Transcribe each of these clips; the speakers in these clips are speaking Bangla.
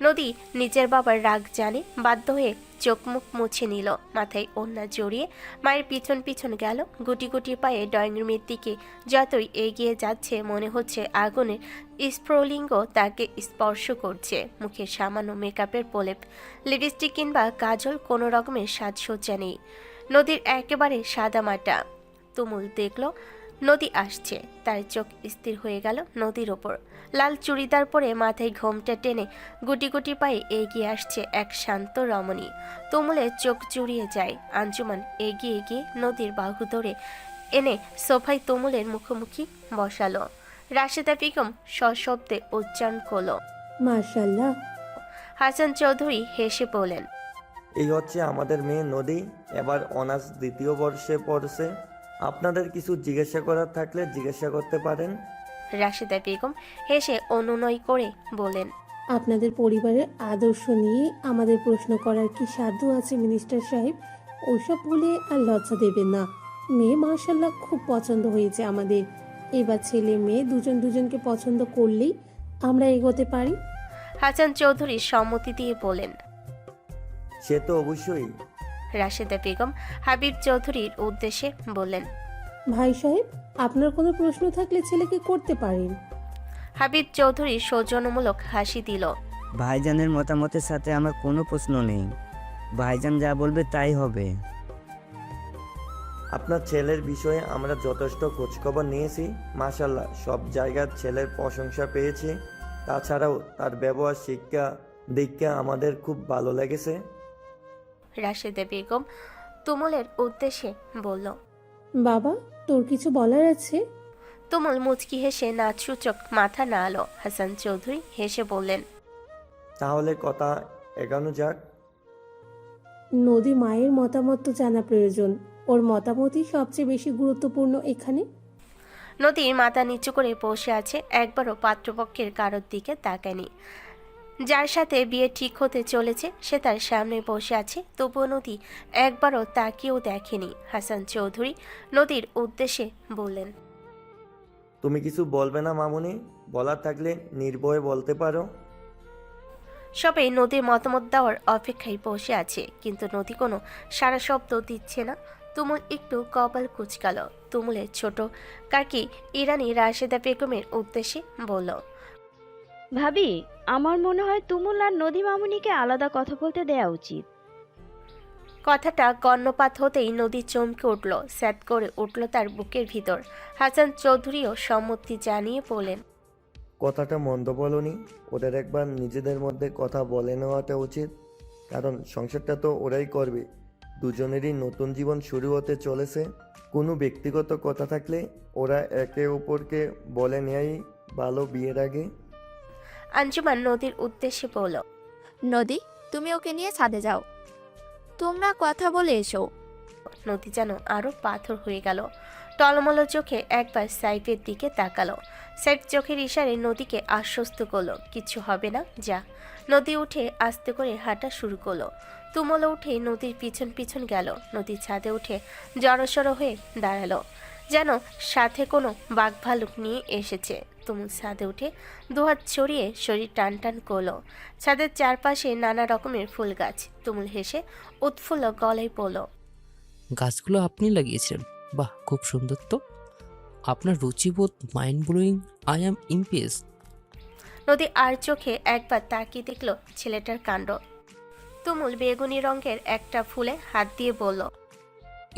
নদী নিজের বাবার রাগ জানে, বাধ্য হয়ে চোখ মুখ মুছে নিল, মাথায় ওড়না জড়িয়ে মায়ের পিছন পিছন গেল। গুটি গুটি পায়ে ড্রয়িং রুমের দিকে যতই এগিয়ে যাচ্ছে মনে হচ্ছে আগুনের স্ফুলিঙ্গ তাকে স্পর্শ করছে। মুখে সামান্য মেকআপের প্রলেপ, লিপস্টিক কিংবা কাজল, কোনো রকমের সাজসজ্জা নেই। নদীর একেবারে সাদামাটা। তুমুল দেখল নদী আসছে, তার চোখ স্থির হয়ে গেল নদীর ওপর। লাল চুড়িদার পরে মাথায় ঘোমটা টেনে গুটি গুটি পায়ে এগিয়ে আসছে এক শান্ত রমণী। তুমুলে চোখ জুড়িয়ে যায়। আঞ্জুমান এগিয়ে গিয়ে নদীর বাহু ধরে এনে সোফায় তুমুলের মুখোমুখি বসালো। রাশেদা বেগম সশব্দে উচ্চারণ করলো, মাশাআল্লাহ। হাসান চৌধুরী হেসে বললেন, এই হচ্ছে আমাদের মেয়ে নদী, এবার অনার্স দ্বিতীয় বর্ষে পড়ছে। আপনাদের কিছু জিজ্ঞাসা করার থাকলে জিজ্ঞাসা করতে পারেন। রাশেদা বেগম হেসে অনুনয় করে বলেন, আপনাদের পরিবারের আদর্শ নিয়ে আমাদের প্রশ্ন করার কি সাধ্য আছে মিনিস্টার সাহেব? ওসব বলে আর লজ্জা দেবেন না। মেয়ে মাশাআল্লাহ খুব পছন্দ হয়েছে আমাদের। এবার ছেলে মেয়ে দুজন দুজনকে পছন্দ করলেই আমরা এগোতে পারি। হাসান চৌধুরী সম্মতি দিয়ে বলেন। সে তো অবশ্যই। রাশেদা বেগম হাবিব চৌধুরীর উদ্দেশ্যে বললেন, ভাই সাহেব, আপনার কোনো প্রশ্ন থাকলে ছেলেকে করতে পারেন। হাবিব চৌধুরী সৌজন্যমূলক হাসি দিল। ভাইজানের মতামতের সাথে আমার কোনো প্রশ্ন নেই, ভাইজান যা বলবে তাই হবে। আপনার ছেলের বিষয়ে আমরা যথেষ্ট খোঁজখবর নিয়েছি। মাশাল্লাহ, সব জায়গার ছেলের প্রশংসা পেয়েছি। তাছাড়াও তার ব্যবহার, শিক্ষা, দীক্ষা আমাদের খুব ভালো লেগেছে। রাশেদা বেগম তুমুলের উদ্দেশ্যে বলল, বাবা, তোর কিছু বলার আছে? তুমুল মুচকি হেসে নাচসূচক মাথা নাড়ালো। হাসান চৌধুরী হেসে বললেন, তাহলে কথা এগানো যাক। নদী মায়ের মতামত তো জানা প্রয়োজন। ওর মতামতই সবচেয়ে বেশি গুরুত্বপূর্ণ এখানে। নদীর মাথা নিচু করে বসে আছে, একবারও পাত্রপক্ষের কারোর দিকে তাকায়নি। যার সাথে বিয়ে ঠিক হতে চলেছে সে তার সামনে বসে আছে, তবুও নদী একবারও তাকিয়েও দেখেনি। হাসান চৌধুরী নদীর উদ্দেশ্যে বললেন, তুমি কিছু বলবে না মামুনি? বলার থাকলে নির্ভয়ে বলতে পারো। সবাই নদীর মতামত দেওয়ার অপেক্ষায় বসে আছে, কিন্তু নদী কোনো সারা শব্দ দিচ্ছে না। তুমুল একটু কপাল কুচকাল। তুমুলের ছোট কাকি ইরানি রাশেদা বেগমের উদ্দেশ্যে বলল, ভাবি, আমার মনে হয় তুমুল আর নদী মামুনিকে আলাদা কথা বলতে দেয়া উচিত। কথাটা কর্ণপাত হতেই নদী চমকে উঠল, স্যাত করে উঠল তার বুকের ভিতর। হাসান চৌধুরীও সম্মতি জানিয়ে বলেন, কথাটা মন্দ বলনি। ওদের একবার নিজেদের মধ্যে কথা বলে নেওয়াটা উচিত, কারণ সংসারটা তো ওরাই করবে। দুজনেরই নতুন জীবন শুরু হতে চলেছে। কোনো ব্যক্তিগত কথা থাকলে ওরা একে অপরকে বলে নেয় ভালো, বিয়ের আগে। আঞ্জুমান নদীর উদ্দেশ্যে বলল, নদী, তুমি ওকে নিয়ে ছাদে যাও, তোমরা কথা বলে এসো। নদী যেন আরো পাথর হয়ে গেল। টলমল চোখে একবার সাইফের দিকে তাকালো। সাইফ চোখের ইশারে নদীকে আশ্বস্ত করলো, কিছু হবে না, যা। নদী উঠে আস্তে করে হাঁটা শুরু করলো। তুমুল উঠে নদীর পিছন পিছন গেল। নদী ছাদে উঠে জড়সড় হয়ে দাঁড়ালো, যেন সাথে কোনো বাঘ ভালুক নিয়ে এসেছে। তুমুল ছাদে উঠে দুহাত ছড়িয়ে শরীর টান টান করলো। ছাদের চারপাশে নানা রকমের ফুল গাছ। তুমুল হেসে উৎফুল্ল গলায় বলল, গাছগুলো আপনি লাগিয়েছেন? বাহ, খুব সুন্দর তো। আপনার রুচিবোধ mind blowing. I am impress. নদী আর চোখে একবার তাকিয়ে দেখল ছেলেটার কাণ্ড। তুমুল বেগুনি রঙের একটা ফুলে হাত দিয়ে বলল,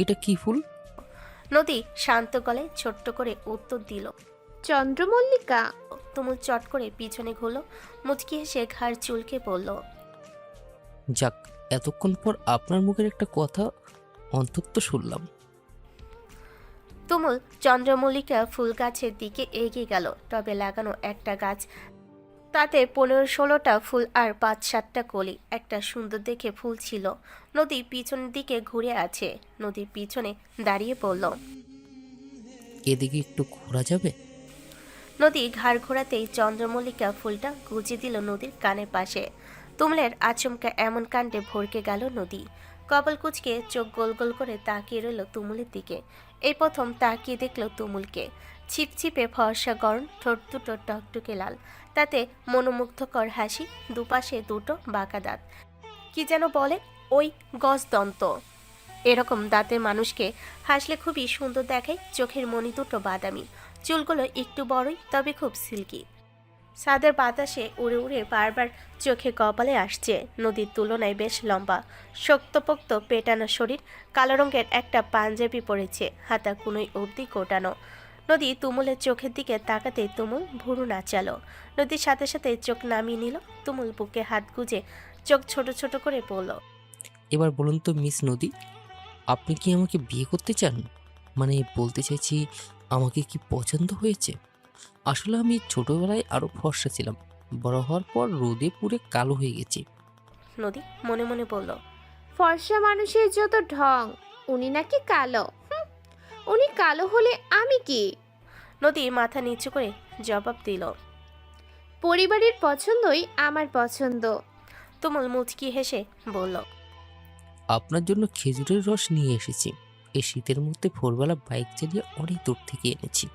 এটা কি ফুল? নদী শান্ত গলায় ছোট্ট করে উত্তর দিল, চন্দ্রমল্লিকা। তুমুল চট করে পিছনে ঘুরল, মুচকি হেসে ঘাড় চুলকে বলল, যাক, এতক্ষণ পর আপনার মুখের একটা কথা অন্তত শুনলাম। তুমুল চন্দ্রমল্লিকা ফুল গাছের দিকে এগিয়ে গেল। টবে লাগানো একটা গাছ, তাতে 15-16টা ফুল আর 5-7টা কলি। একটা সুন্দর দেখে ফুল ছিল। নদী পিছনের দিকে ঘুরে আছে। নদীর পিছনে দাঁড়িয়ে বলল, এদিকে একটু ঘোরা যাবে? নদী ঘাড় ঘোরাতেই চন্দ্রমল্লিকা ফুলটা গুজে দিল নদীর কানের পাশে। তুমুলের আচমকা এমন কাণ্ডে ভরকে গেল নদী। কপাল কুচকে চোখ গোল গোল করে তাকিয়ে রইল তুমুলের দিকে। এই প্রথম তাকিয়ে দেখল তুমুলকে। ছিপছিপে ফর্সা গরম, ঠোঁট দুটো টকটকে লাল, তাতে মনোমুগ্ধকর হাসি, দুপাশে দুটো বাঁকা দাঁত। কি যেন বলে, ওই গজদন্ত। এরকম দাঁতের মানুষকে হাসলে খুবই সুন্দর দেখায়। চোখের মণি দুটো বাদামি, চুলগুলো একটু বড়ই, তবে খুব সিল্কি। ছাদের বাতাসে উড়ে উড়ে বারবার চোখে কপালে আসছে। নদীর তুলনায় বেশ লম্বা, শক্তপোক্ত পেটানো শরীর, কালো রঙের একটা পাঞ্জাবি পরেছে, হাতা কুনোই অবধি কোটানো। নদী তুমুলের চোখের দিকে তাকাতেই তুমুল ভুরু নাচালো। নদীর সাথে সাথে চোখ নামিয়ে নিল। তুমুল বুকে হাত গুজে চোখ ছোট ছোট করে বলল, এবার বলুন তো মিস নদী, আপনি কি আমাকে বিয়ে করতে চান? মানে বলতে চাইছি, আমাকে কি পছন্দ হয়েছে? আসলে আমি ছোটবেলায় আরো ফর্সা ছিলাম, বড় হওয়ার পর রোদে পুড়ে কালো হয়ে গেছি। নদী মনে মনে বলল, ফর্সা মানুষের যত ঢং, উনি নাকি কালো। উনি কালো হলে আমি কি? নদী মাথা নিচু করে জবাব দিল। পরিবারের পছন্দই আমার পছন্দ। তুমুল মুচকি হেসে বলল, আপনার জন্য খেজুরের রস নিয়ে এসেছি। এই শীতের মধ্যে ভোরবেলা বাইক চালিয়ে অনেক দূর থেকে এনেছি,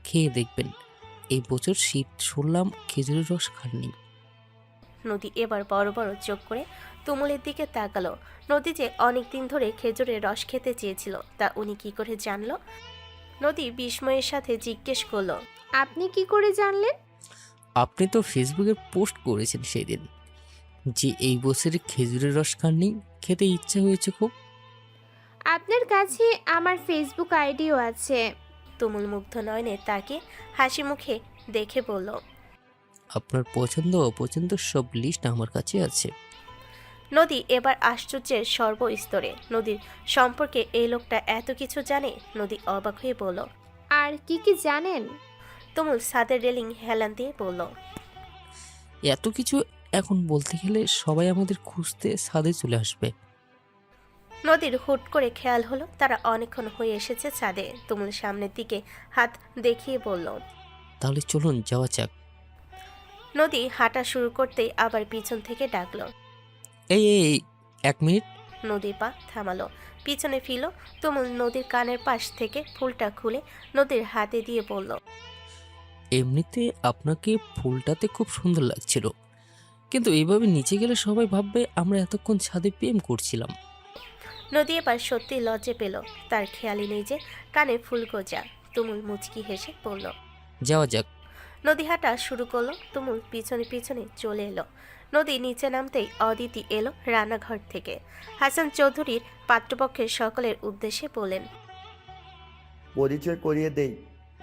খেয়ে দেখবেন। এই বছর শীত শুনলাম খেজুরের রস খাননি। নদী এবার বড় বড় চোখ করে তুমুলের দিকে তাকালো। নদী যে অনেকদিন ধরে খেজুরের রস খেতে চেয়েছিল, তা উনি কি করে জানলো? নদী বিস্ময়ের সাথে জিজ্ঞেস করলো, আপনি কি করে জানলেন? আপনি তো ফেসবুকে পোস্ট করেছেন সেদিন যে এই বছরে খেজুরের রস খাননি, খেতে ইচ্ছে হয়েছে খুব। আপনার কাছে আমার ফেসবুক আইডিও আছে। তুমুল মুগ্ধ নয়নে তাকে হাসি মুখে দেখে বলল, আপনার পছন্দ অপছন্দ সব লিস্ট আমার কাছে আছে। নদী এবার আশ্চর্যের সর্বস্তরে। নদীর সম্পর্কে এই লোকটা এত কিছু জানে। নদী অবাক হয়ে বলল। আর কি কি জানেন? তুমুল ছাদের রেলিং হেলান দিয়ে বলল, এত কিছু এখন বলতে গেলে সবাই আমাদের খুঁজতে ছাদে চলে আসবে। নদীর হুট করে খেয়াল হলো তারা অনেকক্ষণ হয়ে এসেছে ছাদে। তুমুল সামনের দিকে হাত দেখিয়ে বলল, তাহলে চলুন যাওয়া যাক। নদী হাঁটা শুরু করতেই আবার পিছন থেকে ডাকলো। এই এই এই, 1 মিনিট। নদীর পা থামালো, পিছনে ফিরল। তুমুল নদীর কানের পাশ থেকে ফুলটা খুলে নদীর হাতে দিয়ে বলল, এমনিতে আপনাকে ফুলটাতে খুব সুন্দর লাগছিল, কিন্তু এইভাবে নিচে গেলে সবাই ভাববে আমরা এতক্ষণ ছাদে প্রেম করছিলাম। নদী এবার সত্যি লজ্জে পেল। তার খেয়ালই নেই যে কানে ফুল গোজা। তুমুল মুচকি হেসে বলল, যাওয়া যাক। নদী হাঁটা শুরু করলো। তুমুল পিছনে পিছনে চলে এলো। নদী নিচে নামতেই অদিতি এলো রান্নাঘর থেকে। হাসান চৌধুরীর পাত্রপক্ষের সকলের উদ্দেশ্যে বলেন, পরিচয় করিয়ে দেই,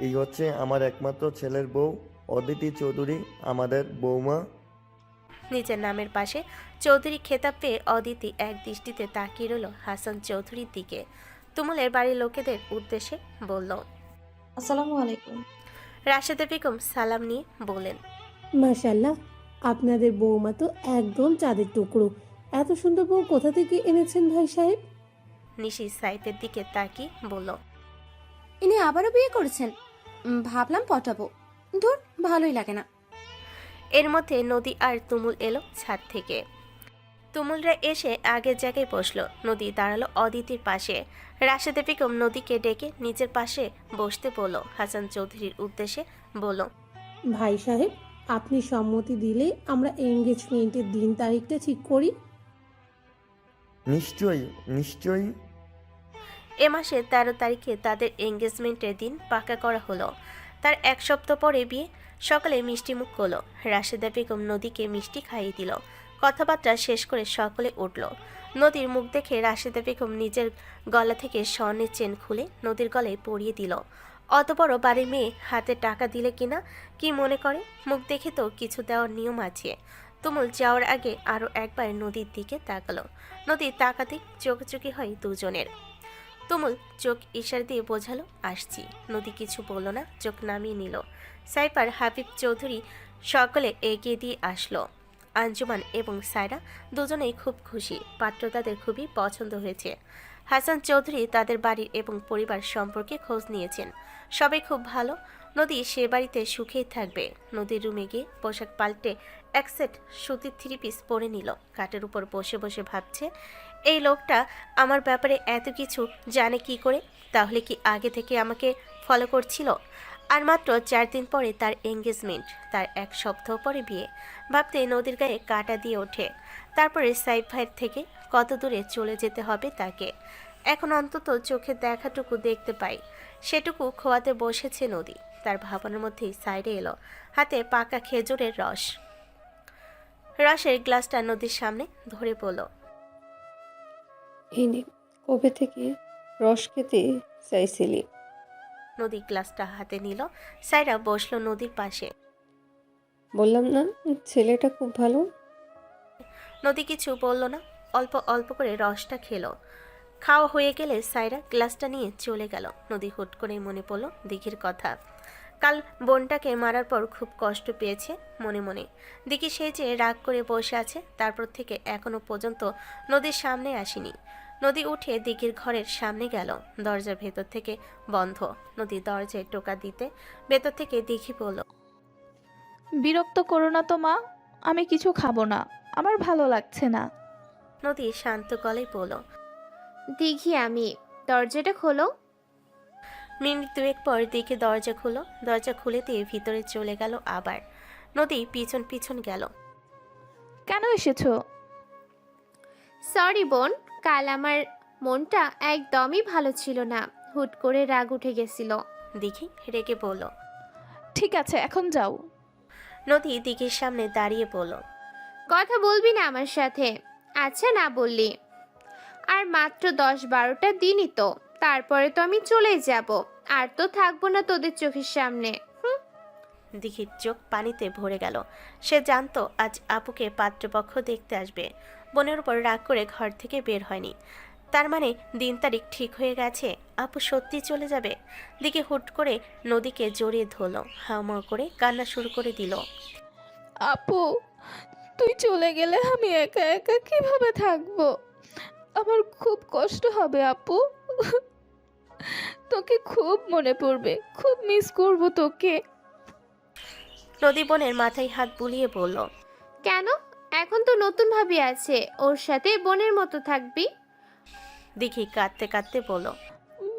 এই হচ্ছে আমার একমাত্র ছেলের বউ অদিতি চৌধুরী, আমাদের বৌমা। নিজের নামের পাশে চৌধুরী খেতাব পেয়ে অদিতি এক দৃষ্টিতে তাকিয়ে রইল হাসান চৌধুরীর দিকে। তুমুলের বাড়ির লোকেদের উদ্দেশ্যে বলল, আসসালামু আলাইকুম। রাশেদা বেগম সালাম নিয়ে বলেন, মাশাল্লাহ, আপনাদের বৌমা তো একদম চাঁদের টুকরো। এত সুন্দর বউ কোথা থেকে এনেছেন ভাই সাহেব? নিশি সাইফের দিকে তাকিয়ে বলল, ইনি আবারও বিয়ে করেছেন? ভাবলাম পটাবো, ধুর, ভালোই লাগে না। এর মধ্যে নদী আর তুমুল এলো ছাদ থেকে। তুমুলরা এসে আগের জায়গায় বসলো। নদী দাঁড়ালো অদিতির পাশে। রাশেদা বেগম নদীকে ডেকে নিজের পাশে বসতে বলল। হাসান চৌধুরীর উদ্দেশ্যে বলল, ভাই সাহেব, আপনি সম্মতি দিলে আমরা এঙ্গেজমেন্টের দিন তারিখটা ঠিক করি। নিশ্চয়ই নিশ্চয়ই। এ মাসে 13 তারিখে তাদের এঙ্গেজমেন্টের দিন পাকা করা হলো। তার 1 সপ্তাহ পরে বিয়ে। সকালে মিষ্টি মুখ করলো। রাশেদা বেগম নদীকে মিষ্টি খাইয়ে দিল। কথাবার্তা শেষ করে সকলে উঠল। নদীর মুখ দেখে রাশেদা বেগম নিজের গলা থেকে স্বর্ণের চেন খুলে নদীর গলায় পরিয়ে দিল। অত বড় বাড়ির মেয়ে হাতে টাকা দিলে কিনা কি মনে করে? মুখ দেখে তো কিছু দেওয়ার নিয়ম আছে। তুমুল যাওয়ার আগে আরও একবার নদীর দিকে তাকালো। নদীর তাকাতে চোখাচোখি হয় দুজনের। তুমুল চোখ ইশারা দিয়ে বোঝালো আসছি। নদী কিছু বলল না, চোখ নামিয়ে নিল। সাইফার হাবিব চৌধুরী সকলে এগিয়ে দিয়ে আসলো। আঞ্জুমান এবং সায়রা দুজনেই খুব খুশি। পাত্র তাদের খুবই পছন্দ হয়েছে। হাসান চৌধুরী তাদের বাড়ির এবং পরিবার সম্পর্কে খোঁজ নিয়েছেন। সবাই খুব ভালো। নদী সে বাড়িতে সুখেই থাকবে। নদীর রুমে গিয়ে পোশাক পাল্টে এক সেট সুতির 3 পিস পরে নিল। কাঠের উপর বসে বসে ভাবছে, এই লোকটা আমার ব্যাপারে এত কিছু জানে কি করে? তাহলে কি আগে থেকে আমাকে ফলো করছিল। আর মাত্র 4 দিন পরে তার এঙ্গেজমেন্ট, তার 1 সপ্তাহ পরে বিয়ে। ভাবতে নদীর গায়ে কাঁটা দিয়ে ওঠে। তারপরে সাইফ ভাইয়ের থেকে কত দূরে চলে যেতে হবে তাকে। এখন অন্তত চোখে দেখাটুকু দেখতে পাই, সেটুকু খোয়াতে বসেছে নদী। তার ভাবনার মধ্যেই সাইডে এলো হাতে পাকা খেজুরের রস। রসের গ্লাসটা নদীর সামনে ধরে বলল, এনে কবে থেকে রস খেতে চাইছিলি? নদী গ্লাসটা হাতে নিল। সাইরা বসলো নদীর পাশে। বললাম না ছেলেটা খুব ভালো। নদী কিছু বলল না, অল্প অল্প করে রসটা খেলো। খাওয়া হয়ে গেলে সাইরা গ্লাসটা নিয়ে চলে গেল। নদী হুট করে মনে পড়ল দিঘির কথা। কাল বোনটাকে মারার পর খুব কষ্ট পেয়েছে মনে মনে। দিঘি সে যে রাগ করে বসে আছে, তারপর থেকে এখনো পর্যন্ত নদীর সামনে আসেনি। নদী উঠে দিঘির ঘরের সামনে গেল। দরজার ভেতর থেকে বন্ধ। নদী দরজায় টোকা দিতে ভেতর থেকে দিঘি বলল, বিরক্ত করো না তো মা, আমি কিছু খাবো না, আমার ভালো লাগছে না। নদী শান্ত গলায় বলল, দিঘি আমি, দরজাটা খোলো। মিনিট 2 পর দিকে দরজা খুলো। দরজা খুলে দিয়ে ভিতরে চলে গেল আবার। নদী পিছন পিছন গেল। কেন এসেছো? সরি বোন, কাল আমার মনটা একদমই ভালো ছিল না, হুট করে রাগ উঠে গেছিল। দিঘি রেগে বলল। ঠিক আছে, এখন যাও। নদী দিঘির সামনে দাঁড়িয়ে বলল, কথা বলবি না আমার সাথে? আচ্ছা না বললি। আর মাত্র 10-12টা দিনই তো, তারপরে তো আমি চলে যাব, আর তো থাকবো না তোদের চোখের সামনে। দিঘির চোখ পানিতে ভরে গেল। সে জানতো আজ আপুকে পাত্রপক্ষ দেখতে আসবে। বোনের উপর রাগ করে ঘর থেকে বের হয়নি, তার মানে দিন তারিখ ঠিক হয়ে গেছে। আপু সত্যি চলে যাবে। দিঘি হুট করে নদীকে জড়িয়ে ধরলো, হাউমাউ করে কান্না শুরু করে দিল। আপু, তুই চলে গেলে আমি একা একা কিভাবে থাকবো? আমার খুব কষ্ট হবে আপু। তোকে খুব মনে পড়বে, খুব মিস করব তোকে। নদী বোনের মাথায় হাত বুলিয়ে বলল, কেন? এখন তো নতুন ভাবি আছে, ওর সাথে বোনের মতো থাকবি। দিঘি কাঁদতে কাঁদতে বলল।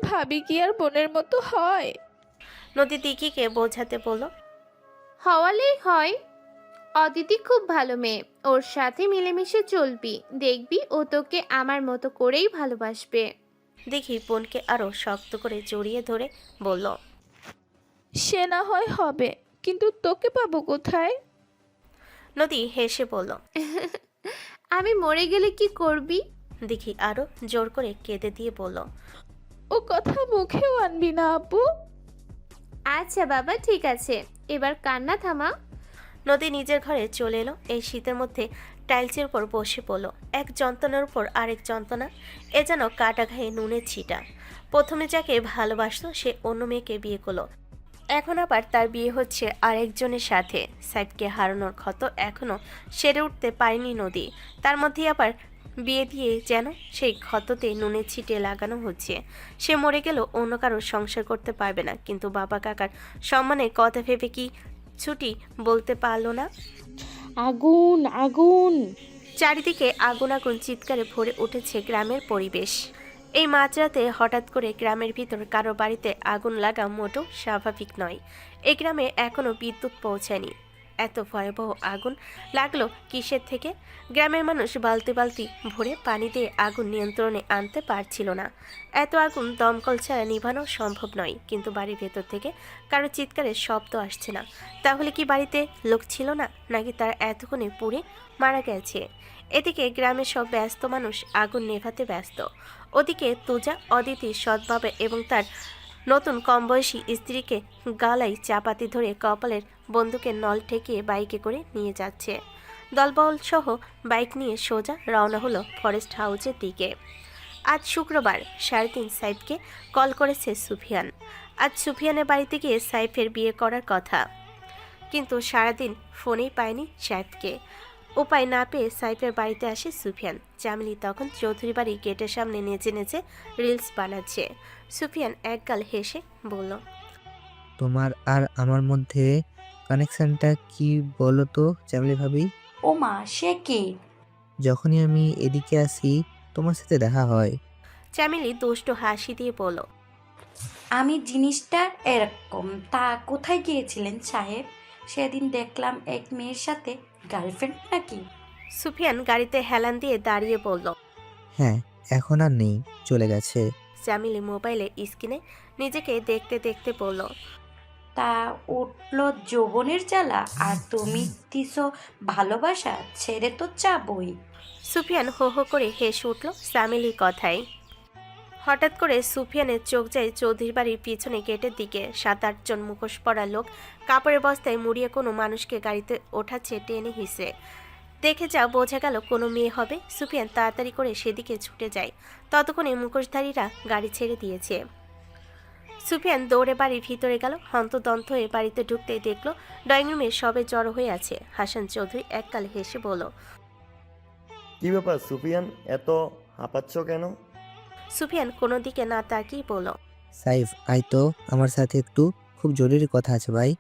ভাবি কি আর বোনের মতো হয়? নদী দিঘিকে বোঝাতে বলল, হওয়ালেই হয়। অদিতি খুব ভালো মেয়ে, ওর সাথে মিলেমিশে চলবি, দেখবি ও তোকে আমার মতো করেই ভালোবাসবে। দিঘি বোনকে আরো শক্ত করে জড়িয়ে ধরে বলল, সে না হয় হবে, কিন্তু তোকে পাবো কোথায়? নদী হেসে বলল। আমি মরে গেলে কি করবি? দিঘি আরো জোর করে কেঁদে দিয়ে বলল, ও কথা মুখেও আনবি না আপু। আচ্ছা বাবা, ঠিক আছে, এবার কান্না থামা। নদী নিজের ঘরে চলে এলো। এই শীতের মধ্যে টাইলসের উপর বসে পড়ল। এক যন্ত্রণার উপর আরেক যন্ত্রণা, এ যেন কাটা ঘায়ে নুনের ছিটা। প্রথমে যাকে ভালোবাসতো সে অন্য মেয়েকে বিয়ে করলো, এখন আবার তার বিয়ে হচ্ছে আরেকজনের সাথে। সাইফকে হারানোর ক্ষত এখনো সেরে উঠতে পারেনি নদী, তার মধ্যে আবার বিয়ে দিয়ে যেন সেই ক্ষততে নুনের ছিটে লাগানো হচ্ছে। সে মরে গেল অন্য কারো সংসার করতে পারবে না, কিন্তু বাবা কাকার সম্মানে কথা ভেবে কি ছুটি বলতে পারলো না। আগুন আগুন! চারিদিকে আগুন আগুন চিৎকারে ভরে উঠেছে গ্রামের পরিবেশ। এই মাঝরাতে হঠাৎ করে গ্রামের ভিতর কারো বাড়িতে আগুন লাগা মোটেও স্বাভাবিক নয়। এই গ্রামে এখনো বিদ্যুৎ পৌঁছায়নি। এত ভয়াবহ আগুন লাগলো কিসের থেকে? গ্রামের মানুষ বালতি বালতি ভরে পানি দিয়ে আগুন নিয়ন্ত্রণে আনতে পারছিল না। এত আগুন দমকল ছাড়া নিভানো সম্ভব নয়, কিন্তু বাড়ির ভেতর থেকে কারো চিৎকারের শব্দ আসছে না। তাহলে কি বাড়িতে লোক ছিল না, নাকি তারা এতক্ষণে পুড়ে মারা গেছে? এদিকে গ্রামের সব ব্যস্ত মানুষ আগুন নেভাতে ব্যস্ত। ওদিকে তুজা অদিতি সৎভাবে এবং তার নতুন কম বয়সী স্ত্রীকে গালায় চাপাতি ধরে কপালের বন্দুকের নল ঠেকিয়ে বাইকে করে নিয়ে যাচ্ছে। দলবল সহ বাইক নিয়ে সোজা রওনা হলো ফরেস্ট হাউসের দিকে। আজ শুক্রবার 3:30 সাইফকে কল করেছে সুফিয়ান। আজ সুফিয়ানের বাড়িতে গিয়ে সাইফের বিয়ে করার কথা, কিন্তু সারাদিন ফোনেই পায়নি সাইফকে। উপায় না পেয়ে সাইফের বাড়িতে আসে সুফিয়ান। চামেলি তখন চৌধুরী বাড়ি গেটের সামনে নেচে নেচে রিলস বানাচ্ছে। সুফিয়ান একগাল হেসে বলল, তোমার আর আমার মধ্যে কানেকশনটা কি বলো তো চামলি ভাবি? ও মা, সে কে? যখনই আমি এদিকে আসি তোমার সাথে দেখা হয়। চামেলি দুষ্ট হাসি দিয়ে বলল, আমি জিনিসটা এরকম, তা কোথায় গিয়েছিলেন সাহেব? সেদিন দেখলাম এক মেয়ের সাথে। গার্লফ্রেন্ড নাকি? সুফিয়ান গাড়িতে হেলান দিয়ে দাঁড়িয়ে বলল। হ্যাঁ, এখন আর নেই, চলে গেছে। জামিলি মোবাইলে স্ক্রিনে নিজেকে দেখতে দেখতে বলল। তা উঠলো যৌবনের জ্বালা, আর তুমি দিছো ভালোবাসা, ছেড়ে তো যাবই। সুফিয়ান হো হো করে হেসে উঠল জামিলির কথায়। হঠাৎ করে সুফিয়ানের চোখ যায় চৌধুরী বাড়ির পিছনে গেটের দিকে। 7-8 জন মুখোশ পরা লোক কাপড়ের বস্তায় মুড়িয়ে কোনো মানুষকে গাড়িতে ওঠাচ্ছে টেনে হিসে। দেখে যা বোঝা গেল কোনো মেয়ে হবে। সুফিয়ান তাড়াতাড়ি করে সেদিকে ছুটে যায়। ততক্ষণে মুখোশধারীরা গাড়ি ছেড়ে দিয়েছে। সুফিয়ান দৌড়ে বাড়ির ভিতরে গেল। হন্তদন্ত হয়ে বাড়িতে ঢুকতে দেখলো ড্রয়িং রুমে সবে জড়ো হয়ে আছে। হাসান চৌধুরী এককাল হেসে বলল। কি ব্যাপার সুফিয়ান, এত হাঁপাচ্ছ কেন? সুফিয়ান কোনো দিকে না তাকিয়ে বলল। সাইফ, আয় তো আমার সাথে একটু, খুব জরুরি কথা আছে ভাই।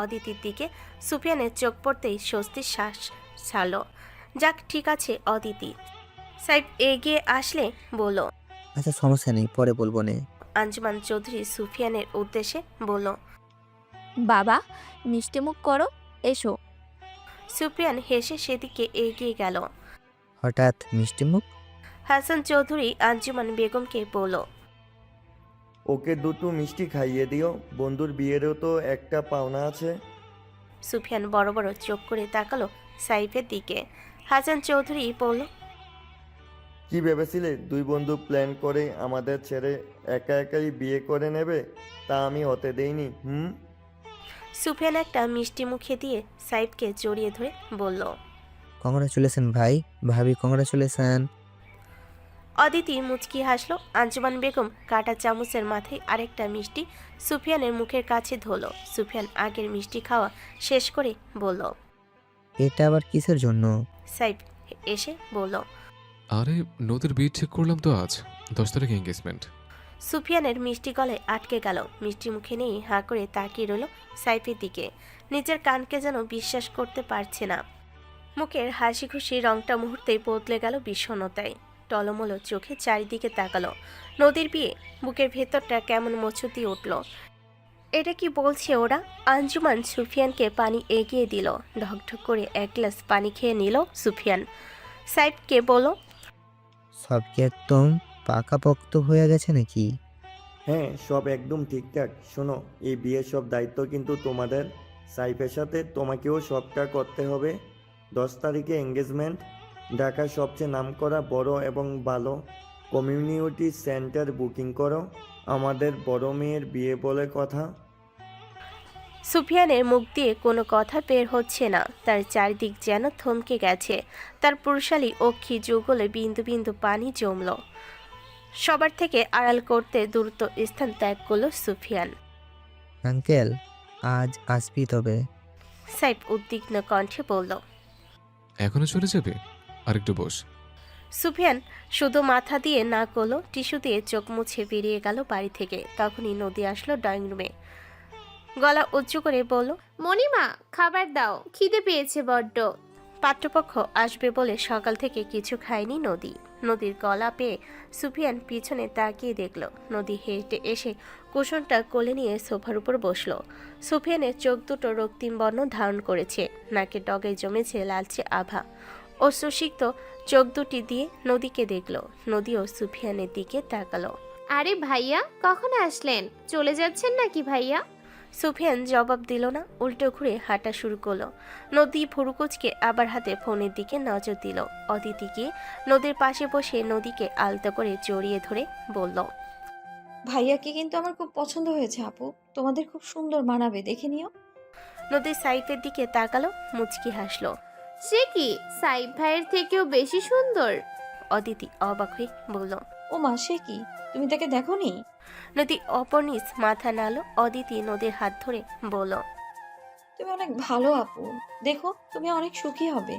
অদিতির দিকে সুফিয়ানের চোখ পড়তেই স্বস্তির শ্বাস ছাড়ল। যাক, ঠিক আছে অদিতি। সাইফ এগিয়ে আসলে বলল। আচ্ছা সমস্যা নেই, পরে বলবো নে। আঞ্জুমান চৌধুরী সুফিয়ানের উদ্দেশ্যে বলল। বাবা, মিষ্টি মুখ করো, এসো। সুফিয়ান হেসে সেদিকে এগিয়ে গেল। হঠাৎ মিষ্টি মুখ? হাসান চৌধুরী আঞ্জুমান বেগমকে বলল। ওকে দুটো মিষ্টি খাইয়ে দিও, বন্ধুর বিয়েরও তো একটা পাওনা আছে। সুফিয়ান বড় বড় চোখ করে তাকালো সাইফের দিকে। হাসান চৌধুরী বলল। কি ভেবেছিলে দুই বন্ধু প্ল্যান করে আমাদের ছেড়ে একা একাই বিয়ে করে নেবে? তা আমি হতে দেইনি। সুফিয়ান একটা মিষ্টি মুখে দিয়ে সাইফকে জড়িয়ে ধরে বলল। কংগ্রাচুলেশন ভাই, ভাবি কংগ্রাচুলেশন। অদিতি মুচকি হাসলো। আঞ্জুমান বেগম কাটা চামচের মাথায় আরেকটা মিষ্টি সুফিয়ানের মুখের কাছে ধরল। সুফিয়ান আগের মিষ্টি খাওয়া শেষ করে বলল। এটা আবার কিসের জন্য? সাইফ এসে বলল। আরে নদীর বিয়ে ঠিক করলাম তো, আজ 10 তারিখ এঙ্গেজমেন্ট। সুফিয়ানের মিষ্টি গলায় আটকে গেল। মিষ্টি মুখে নিয়ে হাঁ করে তাকিয়ে রইল সাইফের দিকে। নিজের কানকে যেন বিশ্বাস করতে পারছে না। মুখের হাসি খুশি রংটা মুহূর্তেই বদলে গেল বিষণ্ণতায়। টলমলো চোখে চারিদিকে তাকালো। নদীর বিয়ে, বুকের ভেতরটা কেমন মোচড় দিয়ে উঠল। এটা কি বলছে ওরা? আঞ্জুমান সুফিয়ানকে পানি এগিয়ে দিল। ঢকঢক করে এক গ্লাস পানি খেয়ে নিল সুফিয়ান। সাইফকে বলল। সব কি একদম পাকাপোক্ত হয়ে গেছে নাকি? হ্যাঁ, সব একদম ঠিকঠাক। শোনো, এই বিয়ের সব দায়িত্ব কিন্তু তোমাদের। সাইফের সাথে তোমাকেও সবটা করতে হবে। 10 তারিখে এঙ্গেজমেন্ট। ঢাকার সবচেয়ে নামকরা বড় এবং ভালো কমিউনিটি সেন্টার বুকিং করো। আমাদের বড় মেয়ের বিয়ে বলে কথা। সুফিয়ানের মুখ দিয়ে কোনো কথা বের হচ্ছে না। তার চারিদিক যেন থমকে গেছে। তার পুরুষালী অক্ষি যুগলে বিন্দু বিন্দু পানি জমল। সবার থেকে আড়াল করতে দ্রুত স্থান ত্যাগ করল সুফিয়ান। আঙ্কেল, আজ আসবি তবে? সাইফ উদ্বিগ্ন কণ্ঠে বলল। এখনো চলে যাবে? আরেকটু বস। সুফিয়ান শুধু মাথা দিয়ে না করলো, টিস্যু দিয়ে চোখ মুছে বেরিয়ে গেল বাড়ি থেকে। তখনই নদী আসলো ড্রয়িং রুমে। গলা উঁচু করে বলল। মণিমা, খাবার দাও, খিদে পেয়েছে বড্ড। পাত্রপক্ষ আসবে বলে সকাল থেকে কিছু খায়নি নদী। নদীর গলা পেয়ে সুফিয়ান পিছনে তাকিয়ে দেখল। নদী হেঁটে এসে কুশনটা কোলে নিয়ে সোফার উপর বসলো। সুফিয়ানের চোখ দুটো রক্তিম বর্ণ ধারণ করেছে। নাকে ডগে জমেছে লালচে আভা। অশ্রুসিক্ত চোখ দুটি দিয়ে নদীকে দেখল। নদীও সুফিয়ানের দিকে তাকালো। আরে ভাইয়া, কখন আসলেন? চলে যাচ্ছেন নাকি ভাইয়া? সুফিয়ান জবাব দিল না, উল্টো ঘুরে হাঁটা শুরু করলো। নদী ফুরুকুচকে আবার হাতে ফোনের দিকে নজর দিল। অদিতি গিয়ে নদীর পাশে বসে নদীকে আলতো করে জড়িয়ে ধরে বলল। ভাইয়াকে কিন্তু আমার খুব পছন্দ হয়েছে আপু, তোমাদের খুব সুন্দর মানাবে, দেখে নিও। নদী সাইফের দিকে তাকালো, মুচকি হাসলো। সে কি, সাইফ ভাইয়ের থেকেও বেশি সুন্দর? অদিতি অবাক হয়ে বলল। ও মা, সে কি, তুমি তাকে দেখোনি? নদী অপর্ণিস মাথা নাড়ল। অদিতি নদীর হাত ধরে বলল। তুমি অনেক ভালো আপু, দেখো তুমি অনেক সুখী হবে।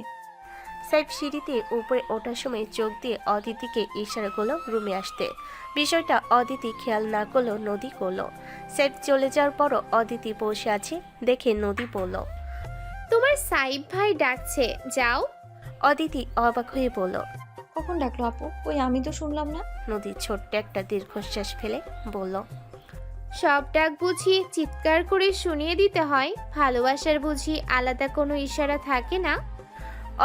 সাইফ সিঁড়িতে উপরে ওঠার সময় চোখ দিয়ে অদিতিকে ইশারা করলো রুমে আসতে। বিষয়টা অদিতি খেয়াল না করলেও নদী করলো। সাইফ চলে যাওয়ার পরও অদিতি বসে আছে দেখে নদী বলল। তোমার সাইফ ভাই ডাকছে, যাও। অদিতি অবাক হয়ে বলল। কখন ডাকলো আপু? ওই আমি তো শুনলাম না। নদী ছোট্ট একটা দীর্ঘশ্বাস ফেলে বলল। সব ডাক বুঝি চিৎকার করে শুনিয়ে দিতে হয়? ভালোবাসার বুঝি আলাদা কোনো ইশারা থাকে না?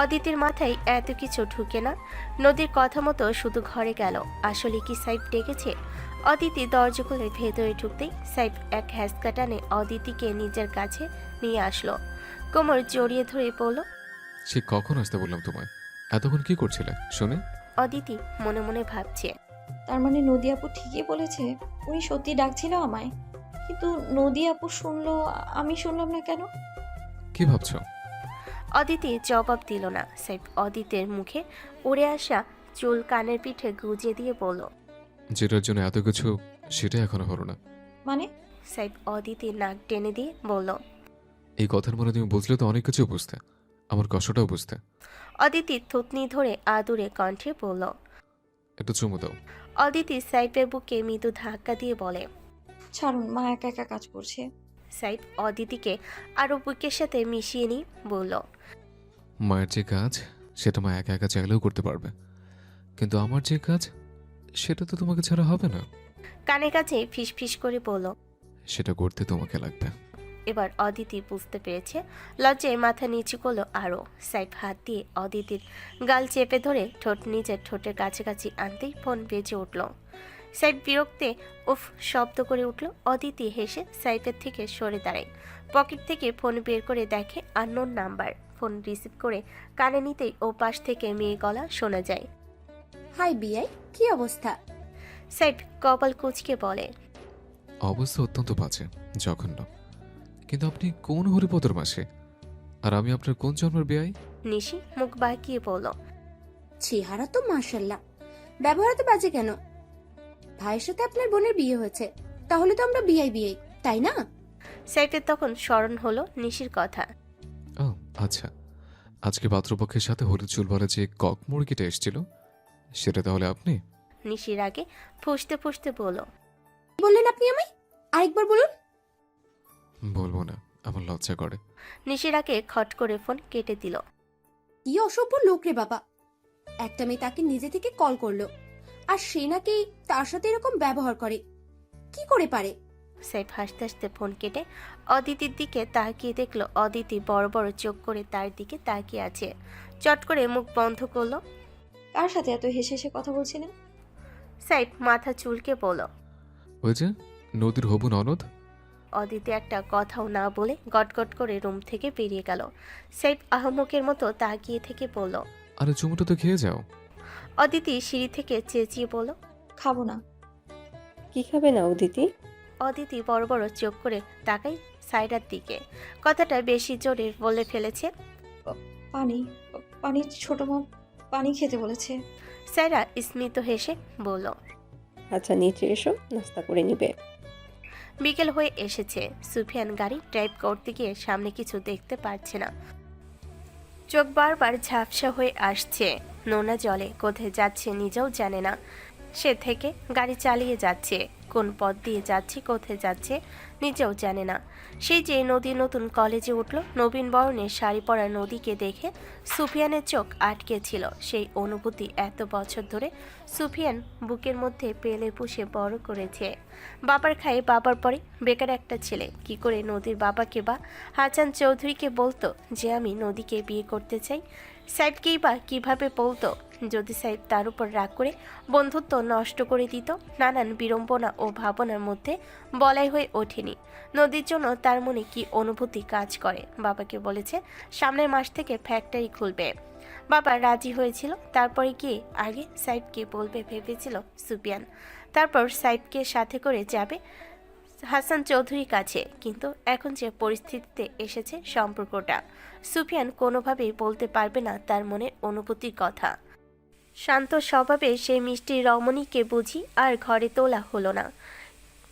অদিতির মাথায় এত কিছু ঢুকে না। নদীর কথা মতো শুধু ঘরে গেল। আসলে কি সাইফ ডেকেছে? অদিতি দরজা খুলে ভেতরে ঢুকতেই সাইফ এক হ্যাঁচকা টানে অদিতিকে নিজের কাছে নিয়ে আসলো। কোমর জড়িয়ে ধরে বলল, সে কখন আসতে বললাম তোমায়? এতক্ষণ কি করছিলে শুনে? অদিতি মনে মনে ভাবছে। তার মানে নদী আপু ঠিকই বলেছে, উনি সত্যি ডাকছিল আমায়। কিন্তু নদী আপু শুনলো, আমি শুনলাম না কেন? কি ভাবছো? অদিতি জবাব দিল না। সাইফ অদিতের মুখে উড়ে আসা চুল কানের পিঠে গুজে দিয়ে বলল, যেটার জন্য এত কিছু সেটা এখনো হলো না। মানে? সাইফ অদিতির নাক টেনে দিয়ে বলল, এই কথার মানে তুমি বুঝলে তো অনেক কিছু বুঝতে, আমার কষ্টটাও বুঝতে। অদিতি থুতনি ধরে আদুরে কণ্ঠে বলল। একটু চুমু দাও। অদিতি সাইফের বুকে মৃদু ধাক্কা দিয়ে বলে, ছাড়ুন, মা একা একা কাজ করছে। সাইফ অদিতিকে আরো বুকের সাথে মিশিয়ে নিয়ে বলল, মায়ের যে কাজ সেটা মা একা একা চাইলেও করতে পারবে, কিন্তু আমার যে কাজ সেটা তো তোমাকে ছাড়া হবে না। কানে কাছে ফিসফিস করে বলল। সেটা করতে তোমাকে লাগবে। এবার অদিতি বুঝতে পেরেছে। লজ্জায় মাথা নিচু করলো আরো। সাইফ হাত দিয়ে অদিতির গাল চেপে ধরে ঠোঁট নিজের ঠোঁটের কাছাকাছি আনতেই ফোন বেজে উঠল। সাইফ বিরক্তে উফ শব্দ করে উঠল। অদিতি হেসে সাইফের থেকে সরে দাঁড়ায়। পকেট থেকে ফোন বের করে দেখে আননোন নাম্বার। ফোন রিসিভ করে কানে নিতেই ও পাশ থেকে মেয়ে গলা শোনা যায়। হাই বিআই, কি অবস্থা? সাইফ কপাল কুঁচকে বলে, অবস্থা অত্যন্ত বাজে, জঘন্য। কিন্তু আপনি কোন হরিপদর মাসে, আর আমি আপনার কোন জন্মের বেয়াই? নিশি মুখ বাঁকিয়ে বলল, চেহারা তো মাশাল্লাহ, ব্যবহার তো বাজে কেন? ভাইয়ের সাথে আপনার বোনের বিয়ে হয়েছে, তাহলে তো আমরা বিআই বিআই, তাই না? সাইফের তখন স্মরণ হলো নিশির কথা। ও আচ্ছা, আজকে পাত্রপক্ষের সাথে হলুদ চুলওয়ালা যে কক মুরগিটা এসেছিল সেটা তাহলে আপনি? নিশির আগে ফুসতে ফুসতে বলল, বললেন আপনি আমায়? আরেকবার বলুন। বলবো না, আমার লজ্জা করে। নিশির আগে খট করে ফোন কেটে দিল। কি অসভ্য লোক রে বাবা! একটা মেয়ে তাকে নিজে থেকে কল করলো, আর সে নাকি তার সাথে এরকম ব্যবহার করে। কি করে পারে? সাইফ হাসতে হাসতে ফোন কেটে অদিতির দিকে তাকিয়ে দেখলো অদিতি বড় বড় চোখ করে তার দিকে তাকিয়ে আছে। চট করে মুখ বন্ধ করলো। কার সাথে এত হেসে হেসে কথা বলছিলেন? সাইফ মাথা চুলকে বলল, ওই যে নদীর হবু ননদ। অদিতি একটা কথাও না বলে গটগট করে রুম থেকে বেরিয়ে গেল। সাইফ আহমকের মতো তাকিয়ে থেকে বলল, আরে চুমুটা তো খেয়ে যাও। অদিতি সিঁড়ি থেকে চেঁচিয়ে বলল, খাবো না। কি খাবে না অদিতি? অদিতি বড় বড় চোখ করে তাকাই সাইডার দিকে। কথাটা বেশি জোরে বলে ফেলেছে। পানি, পানি ছোট মা পানি খেতে বলেছে। সাইরা স্মিত হেসে বলল, আচ্ছা নিচে এসো, নাস্তা করে নিবে। বিকেল হয়ে এসেছে। সুফিয়ান গাড়ি ড্রাইভ করতে গিয়ে সামনে কিছু দেখতে পারছে না। চোখ বারবার ঝাপসা হয়ে আসছে। নোনা জলে কোথায় যাচ্ছে নিজেও জানে না। সে থেকে গাড়ি চালিয়ে যাচ্ছে, কোন পথ দিয়ে যাচ্ছে, কোথায় যাচ্ছে নিজেও জানে না। সেই যে নদী নতুন কলেজে উঠল, নবীন বরণের শাড়ি পরা নদীকে দেখে সুফিয়ানের চোখ আটকে ছিল। সেই অনুভূতি এত বছর ধরে সুফিয়ান বুকের মধ্যে পেলে পুষে বড় করেছে। বাবার খায়ে বাবার পরে বেকার একটা ছেলে কি করে নদীর বাবাকে বা হাসান চৌধুরীকে বলতো যে আমি নদীকে বিয়ে করতে চাই? সাইফকেই বা কিভাবে বলতো যদি সাইফ তার উপর রাগ করে বন্ধুত্ব নষ্ট করে দিত? নানান বিড়ম্বনা ও ভাবনার মধ্যে বলাই হয়ে ওঠেনি নদীর জন্য তার মনে কি অনুভূতি কাজ করে। বাবাকে বলেছে সামনের মাস থেকে ফ্যাক্টরি খুলবে। বাবা রাজি হয়েছিল। তারপরে গিয়ে আগে সাইফকে বলবে ভেবেছিল সুফিয়ান, তারপর সাইফকে সাথে করে যাবে হাসান চৌধুরীর কাছে। কিন্তু এখন যে পরিস্থিতিতে এসেছে সম্পর্কটা, সুফিয়ান কোনোভাবেই বলতে পারবে না তার মনের অনুভূতির কথা। শান্ত স্বভাবে সেই মিষ্টি রমণীকে বুঝি আর ঘরে তোলা হলো না।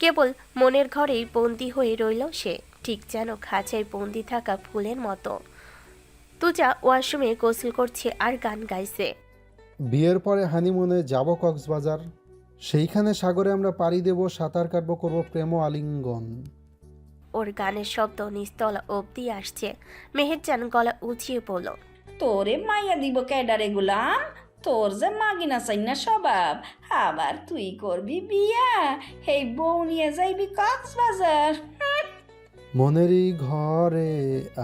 কেবল মনের ঘরেই বন্দি হয়ে রইল সে, ঠিক যেন খাঁচায় বন্দি থাকা ফুলের মতো। তুজা ওয়াশরুমে গোসল করছে আর গান গাইছে। বিয়ের পরে হানিমুনে যাব কক্সবাজার, সেইখানে সাগরে আমরা পাড়ি দেব, সাঁতার কাটবো, করবো প্রেম ও আলিঙ্গন। ওর গানের শব্দ নিস্তলা অবধি আসছে। মেহেরজান গলা উঁচিয়ে বলল, তোরে মাইয়া দিব ক্যাডারে গুলাম, তোর যে মাগিনা চাই না স্বভাব, আবার তুই করবি বিয়া, এই বউ নিয়ে যাইবি কক্সবাজার। মনেরই ঘরে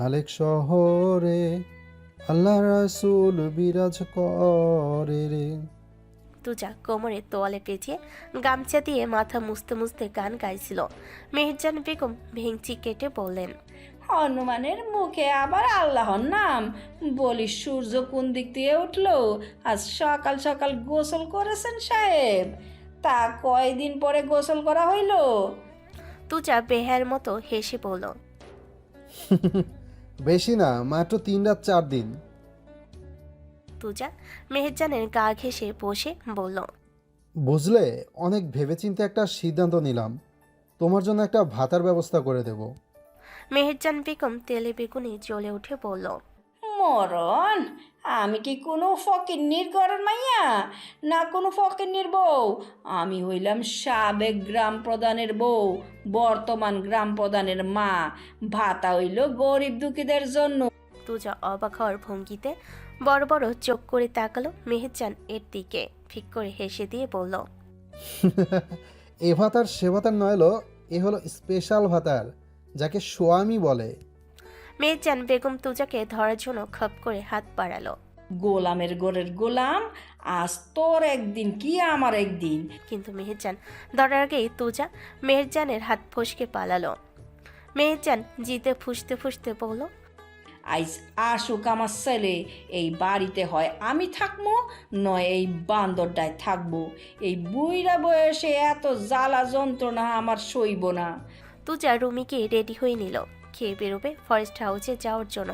আলেক শহরে আল্লাহ রাসূল বিরাজ করে রে। তুজা কোমরে তোয়ালে পেঁচিয়ে গামছা দিয়ে মাথা মুছতে মুছতে গান গাইছিল। মেহেরজান বেগম ভেঙচি কেটে বললেন, হনুমানের মুখে আবার আল্লাহর নাম বলি। সূর্য কোন দিক দিয়ে উঠলো? আজ সকাল সকাল গোসল করেছেন সাহেব? তা কয়দিন পরে গোসল করা হইল? তুজা বেহার মতো হেসে বলল, বেশি না, মাত্র 3 রাত 4 দিন। তুজা মেহেরজানের গা ঘেঁষে বসে বলল, বুঝলে, অনেক ভেবেচিন্তে একটা সিদ্ধান্ত নিলাম। তোমার জন্য একটা ভাতার ব্যবস্থা করে দেব। মেহেরজান বেগম তেলে বেগুনে জ্বলে উঠে বলল, মরণ, আমি কি কোনো ফকিন্নির ঘরের মাইয়া, না কোনো ফকিন্নির বউ? আমি হইলাম সাবেক গ্রাম প্রধানের বউ, বর্তমান গ্রাম প্রধানের মা। ভাতা হইল গরিব দুঃখীদের জন্য। তুজা অবাক হওয়ার ভঙ্গিতে বড় বড় চোখ করে তাকালো মেহেরজান এর দিকে, ফিক করে হেসে দিয়ে বলল, এ ভাতার সে ভাতার নয়লো, এ হলো স্পেশাল ভাতার, যাকে সোয়ামী বলে। মেহেরজান বেগম তুজাকে ধরার জন্য খপ করে হাত বাড়ালো। গোলামের ঘরের গোলাম, আজ তোর একদিন কি আমার একদিন। কিন্তু মেহেরজান ধরার আগেই তুজা মেহেরজানের হাত ফসকে পালালো। মেহেরজান জিতে ফুসতে ফুসতে বলল, আইজ আসুক আমার ছেলে, এই বাড়িতে হয় আমি থাকবো, নয় এই বান্দরটায় থাকবো। এই বুইরা বয়সে এত জ্বালা যন্ত্রণা আমার সইব না। তুজা রুমিকে রেডি হয়ে নিল, খেয়ে বেরোবে ফরেস্ট হাউসে যাওয়ার জন্য।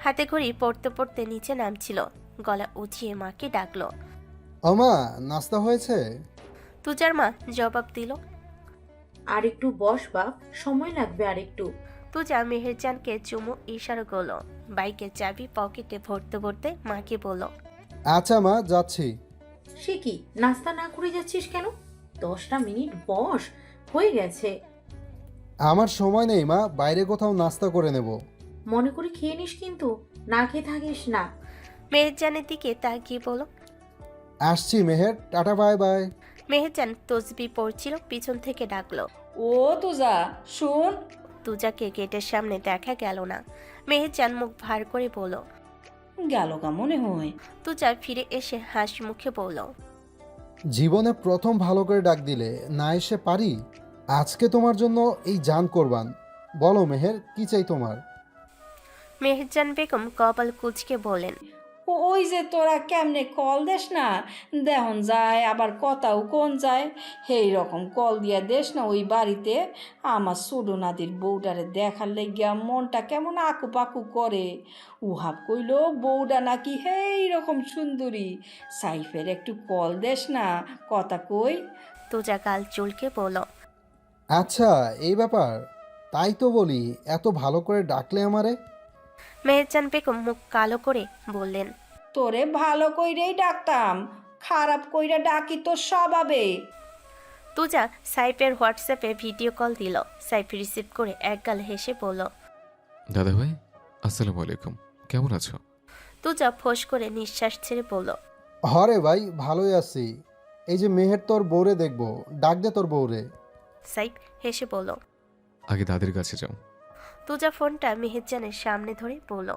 হাতে ঘড়ি পড়তে পড়তে নিচে নামছিল, গলা উঁচিয়ে মাকে ডাকলো। আমা, নাস্তা হয়েছে? তুজার মা জবাব দিল, আর একটু বস বাপ, সময় লাগবে আর একটু। তুজা মেহেরজানকে চুমু ইশারা করলো। বাইকের চাবি পকেটে ভরতে ভরতে মাকে বলল, আচ্ছা মা, যাচ্ছি। সে কি, নাস্তা না করে যাচ্ছিস কেন? 10টা মিনিট বস, হয়ে গেছে। আমার সময় নেই মা, বাইরে কোথাও নাস্তা করে নেব। মনে করে খেয়ে নিস কিন্তু, না খেয়ে থাকিস না। মেহেরজানের দিকে তাকিয়ে বলল, আসছি Meher, tata bye bye. Meherjaan তসবি পড়ছিল, পিছন থেকে ডাকলো, ও তুজা শুন। তুজাকে গেটের সামনে দেখা গেল না। মেহেরজান মুখ ভার করে বলল, গেল কা মনে হয়। তুজা ফিরে এসে হাসি মুখে বলল, জীবনে প্রথম ভালো করে ডাক দিলে, না এসে পারি? আজকে তোমার জন্য এই জান কোরবান। বলো মেহের, কি চাই তোমার? মেহেরজান বেগম কপাল কুচকে বলেন, ওই যে তোরা কেমনে কল দেস না, দেহন যায় আবার কথাও কোন যায়, সেই রকম কল দিয়া দেস না ওই বাড়িতে। আমার ছোট নাতির বউটারে দেখার লেগিয়া মনটা কেমন আকু পাকু করে। উহাব কইল বউটা নাকি সেই রকম সুন্দরী। সাইফের একটু কল দেস না, কথা কই। তুজা গাল চুলকে বলল, আচ্ছা, এই ব্যাপার? তাই তো বলি, এত ভালো করে ডাকলে আমারে। মেহেরজান বেগম মুখ কালো করে বললেন, তোরে ভালো কইরেই ডাকতাম, খারাপ কইরা ডাকি তোর স্বভাবে। তুজা সাইফের হোয়াটসঅ্যাপে ভিডিও কল দিল। সাইফ রিসিভ করে একগাল হেসে বলল, দাদা ভাই, আসসালামু আলাইকুম, কেমন আছো? তুজা ফোঁস করে নিঃশ্বাস ছেড়ে বলল, হরে ভাই, ভালোই আছি। এই যে মেহের তোর বউরে দেখবো, ডাক দে তোর বউরে। সাইফ হেসে বলল, আগে দাদির কাছে যাও। তুজা ফোনটা মেহেরজানের সামনে ধরে বলল,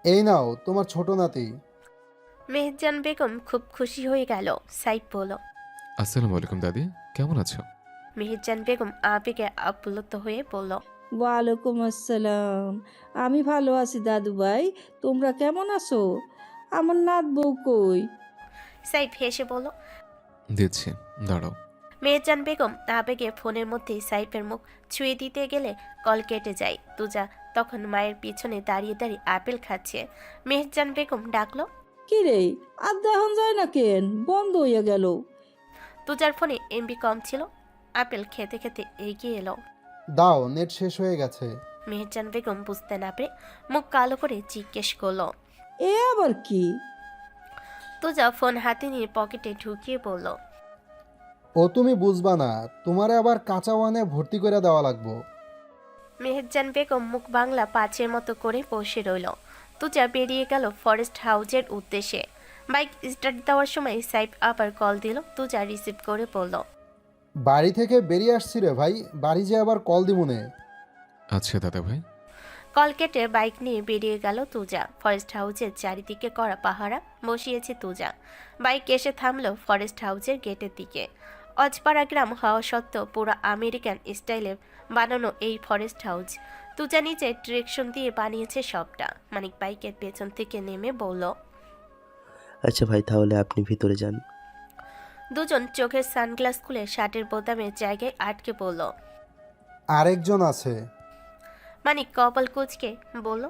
এই নাও তোমার ছোট নাতি। মেহেরজান বেগম খুব খুশি হয়ে গেল। সাইফ বলল, আসসালামু আলাইকুম দাদি, কেমন আছো? মেহেরজান বেগম আবেগে আপ্লুত হয়ে বলল, ওয়ালাইকুম আসসালাম, আমি ভালো আছি দাদু ভাই, তোমরা কেমন আছো? আমার নাত বউ কই? সাইফ হেসে বলল, দিচ্ছি, দাঁড়াও। মেহেরজান বেগম আবেগে ফোনের মধ্যেই সাইফের মুখ ছুঁয়ে দিতে গেলে কল কেটে যায়। তুজা তখন মায়ের পিছনে দাঁড়িয়ে দাঁড়িয়ে আপেল খাচ্ছে। মেহেরজান বেগম ডাকলো, কি রে, আর দেখন যায় না কেন, বন্ধ হইয়া গেল? তুজার ফোনে এমবি কম ছিল। আপেল খেতে খেতে এগিয়ে এলো। দাও, নেট শেষ হয়ে গেছে। মেহেরজান বেগম বুঝতে না পেরে মুখ কালো করে জিজ্ঞেস করলো, এ আবার কি? তুজা ফোন হাতে নিয়ে পকেটে ঢুকিয়ে বলল, ও তুমি বুঝবা না, তোমারে আবার কাঁচা ওয়ানে ভর্তি করে দেওয়া লাগবো। মেহেরজান বেগম মুখ বাংলা পাঁচের মতো করে বসে রইল। তুজা বেরিয়ে গেল ফরেস্ট হাউসের উদ্দেশ্যে। বাইক স্টার্ট দেওয়ার সময় সাইফ আবার কল দিল। তুজা রিসিভ করে বলল, বাড়ি থেকে বেরিয়ে আসছি রে ভাই, বাড়ি যে আবার কল দিমুনে। আচ্ছা দাদা ভাই। কল কেটে বাইক নিয়ে বেরিয়ে গেল তুজা। ফরেস্ট হাউসের চারিদিকে করা পাহারা বসিয়েছে তুজা। বাইক এসে থামলো ফরেস্ট হাউসের গেটের দিকে। অজপাড়া গ্রাম হওয়া সত্ত্বেও পুরো আমেরিকান স্টাইলে বানানো এই ফরেস্ট হাউস। তুজা নিজে ডিরেকশন দিয়ে বানিয়েছে সবটা। মানিক বাইকের পেছন থেকে নেমে বলল, আচ্ছা ভাই, তাহলে আপনি ভিতরে যান। দুজন চোখের সানগ্লাস খুলে শার্টের বোতামের জায়গায় আটকে পড়ল। আরেকজন আছে। মানিক কপাল কুঁচকে বলল,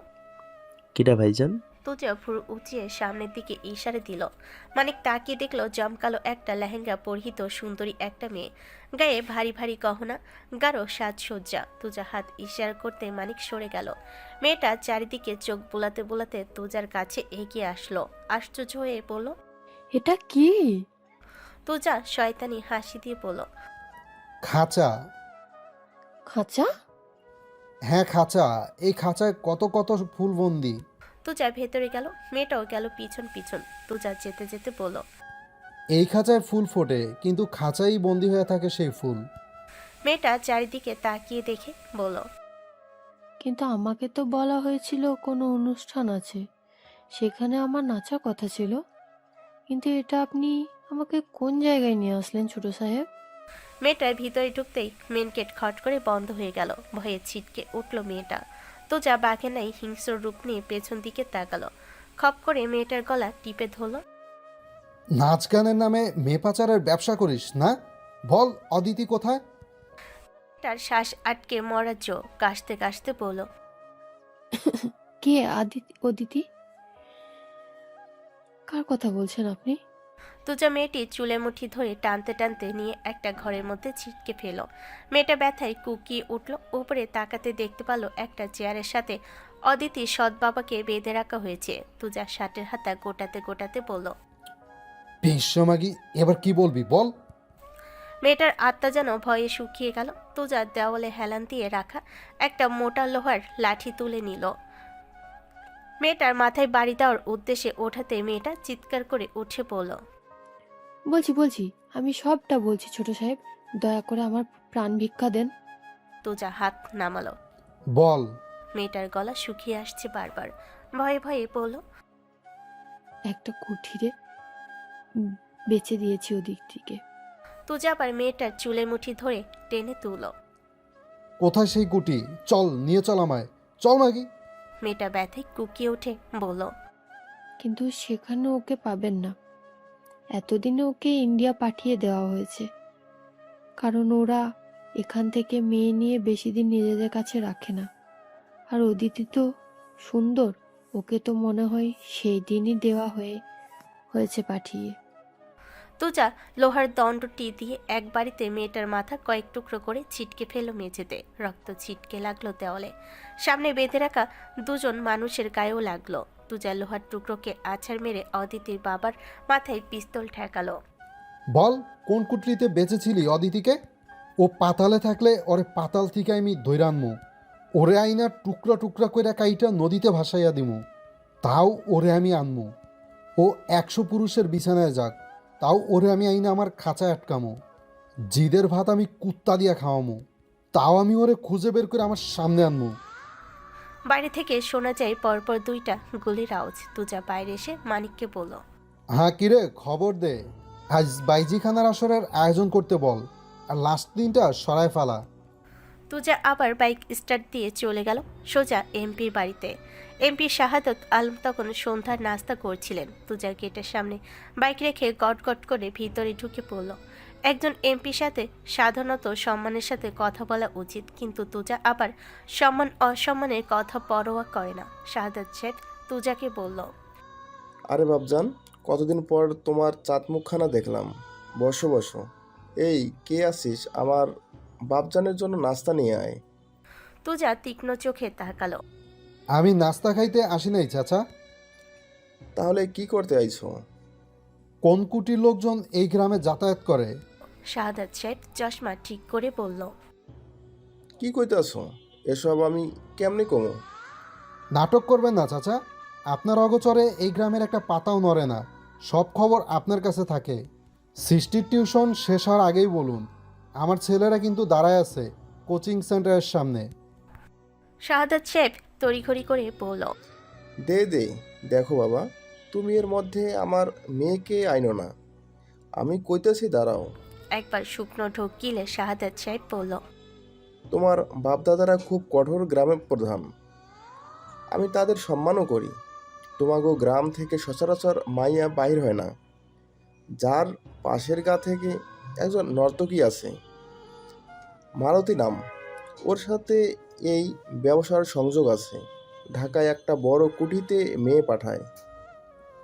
কিরা ভাইজান? তুজা ভুরু উঁচিয়ে সামনের দিকে ইশারা দিল। মানিক তাকিয়ে দেখলো জমকালো একটা লেহেঙ্গা পরিহিত সুন্দরী একটা মেয়ে, গায়ে ভারী ভারী গহনা, গাঢ় সাজসজ্জা। তুজা হাত ইশারা করতে মানিক সরে গেল। মেয়েটা চারিদিকে চোখ বোলাতে বোলাতে তুজার কাছে এগিয়ে আসলো। আশ্চর্য হয়ে বলল, এটা কি? তুজা শয়তানি হাসি দিয়ে বলল, খাঁচা। খাঁচা? হ্যাঁ খাঁচা, এই খাঁচায় কত কত ফুলবন্দি। তুজা ভেতরে গেল, মেয়েটাও গেল পিছন পিছন। তুজা যেতে যেতে বলল, এই খাঁচায় ফুল ফোটে, কিন্তু খাঁচাই বন্দি হয়ে থাকে সেই ফুল। মেয়েটা চারিদিকে তাকিয়ে দেখে বলল, কিন্তু আমাকে তো বলা হয়েছিল কোনো অনুষ্ঠান আছে, সেখানে আমার নাচার কথা ছিল। কিন্তু এটা আপনি আমাকে কোন জায়গায় নিয়ে আসলেন ছোট সাহেব? মেয়েটার ভিতরে ঢুকতেই মেন গেট খট করে বন্ধ হয়ে গেল। ভয়ে ছিটকে উঠল মেয়েটা। তুজা বাঘে নাই হিংস্র রূপ নিয়ে পেছন দিকে তাকালো। খপ করে মেয়েটার গলা টিপে ধরল। নাচ গানের নামে মেয়ে পাচারের ব্যবসা করিস না? বল অদিতি কোথায়? তার শ্বাস আটকে মরার জো কাশতে কাশতে বলল, কে অদিতি? কার কথা বলছেন আপনি? তুজা মেয়েটি চুলে মুঠি ধরে টানতে টানতে নিয়ে একটা ঘরের মধ্যে ছিটকে ফেল। মেয়েটা ব্যথায় কুকিয়ে উঠল। উপরে তাকাতে দেখতে পেল একটা চেয়ারের সাথে অদিতি সৎ বাবাকে বেঁধে রাখা হয়েছে। তুজা শার্টের হাতা গোটাতে গোটাতে বলল, বিশ্বমাগি, এবার কি বলবি বল? মেয়েটার আত্মা যেন ভয়ে শুকিয়ে গেল। তুজা দেওয়ালে হেলান দিয়ে রাখা একটা মোটা লোহার লাঠি তুলে নিল। মেয়েটার মাথায় বাড়ি দেওয়ার উদ্দেশ্যে ওঠাতে মেয়েটা চিৎকার করে উঠে পড়ল। বলছি আমি সবটা বলছি ছোট সাহেব, দয়া করে আমার প্রাণ ভিক্ষা দেন। তুজা হাত নামালো। বল। মেয়েটার গলা শুকিয়ে আসছে বারবার। ভয়ে ভয়ে বলল, একটা কুঠিরে বেচে দিয়েছি ওদিক থেকে। তুজা আবার মেয়েটার চুলের মুঠি ধরে টেনে তুলল। কোথায় সেই কুটি? চল নিয়ে চল আমায়, চল মাগি। মেয়েটা ব্যথায় কুকিয়ে উঠে বলল, কিন্তু সেখানে ওকে পাবেন না। এতদিনে ওকে ইন্ডিয়া পাঠিয়ে দেওয়া হয়েছে, কারণ ওরা এখান থেকে মেয়ে নিয়ে বেশি দিন নিজেদের কাছে রাখে না। আর অদিতি তো সুন্দর, ওকে তো মনে হয় সেই দিনই দেওয়া হয়েছে পাঠিয়ে। তুজা লোহার দণ্ডটি দিয়ে এক বাড়িতে মেয়েটার মাথা কয়েক টুকরো করে ছিটকে ফেলল মেঝেতে। রক্ত ছিটকে লাগলো দেওয়ালে। সামনে বেঁধে রাখা দুজন মানুষের গায়েও লাগলো। তুজা লোহার টুকরোকে আছাড় মেরে অদিতির বাবার মাথায় পিস্তল ঠেকালো। বল, কোন কুটরিতে বেঁচেছিলি অদিতিকে? ও পাতালে থাকলে ওরে পাতাল থেকে আমি ধইরা আনমু, ওরে আইনা টুকরা টুকরা কইরা কাইটা নদীতে ভাসাইয়া দিমু, তাও ওরে আমি আনমু। ও 100 পুরুষের বিছানায় যাক, তাও ওরে আমি আইনা আমার খাঁচায় আটকামো। জিদের ভাত আমি কুত্তা দিয়া খাওয়ামু, তাও আমি ওরে খুঁজে বের করে আমার সামনে আনমু। বাইরে থেকে শোনা যায় পরপর 2টা গুলির আওয়াজ। তুজা বাইরে এসে মানিককে বলল, হ্যাঁ কিরে, খবর দে, আজ বাইজিখানার আসরের আয়োজন করতে বল, আর লাস্ট দিনটা সরায় ফেলা। তুজা আবার বাইক স্টার্ট দিয়ে চলে গেল সোজা এমপির বাড়িতে। এমপি শাহাদত আলম তখন সন্ধ্যার নাস্তা করছিলেন। তুজার গেটের সামনে বাইক রেখে গটগট করে ভিতরে ঢুকে পড়ল। একজন এমপির সাথে সাধারণত সম্মানের সাথে কথা বলা উচিত, কিন্তু তুজা আবার সম্মান অসম্মানের কথা পরোয়া করে না। শাহাদত শেখ তুজাকে বলল, আরে বাপজান, কতদিন পর তোমার চাঁদ মুখখানা দেখলাম, বসো বসো। এই কে আসিস? আমার বাপজানের জন্য নাস্তা নিয়ে আয়। তুজা তীক্ষ্ণ চোখে তাকালো। আমি নাস্তা খাইতে আসি নাই চাচা। তাহলে কি করতে আইছো? কোন কুটির লোকজন এই গ্রামে যাতায়াত করে? শাহাদাত শেখ চশমা ঠিক করে বলল, কি কইতাছো? এসব আমি কেমনি কমো? নাটক করবেন না চাচা, আপনার অগোচরে এই গ্রামের একটা পাতাও নড়ে না। সব খবর আপনার কাছে থাকে। সৃষ্টির টিউশন শেষ হওয়ার আগেই বলুন, আমার ছেলেরা কিন্তু দাঁড়ায় আছে কোচিং সেন্টারের সামনে। শাহাদাত সাহেব তড়িঘড়ি করে বলল, দে দে, দেখো বাবা, তুমি এর মধ্যে আমার মেয়েকে আইনো না। আমি কইতেছি দাঁড়াও। একবার শুকনো ঢোক গিলে শাহাদাত সাহেব বলল, তোমার বাপদাদারা খুব কঠোর গ্রামের প্রধান, আমি তাদের সম্মানও করি। তোমাগো গ্রাম থেকে সচরাচর মাইয়া বাহির হয় না। যার পাশের গা থেকে একজন নর্তকী আছে, মালতী নাম, ওর সাথে এই ব্যবসার সংযোগ আছে। ঢাকায় একটা বড় কুঠিতে মেয়ে পাঠায়।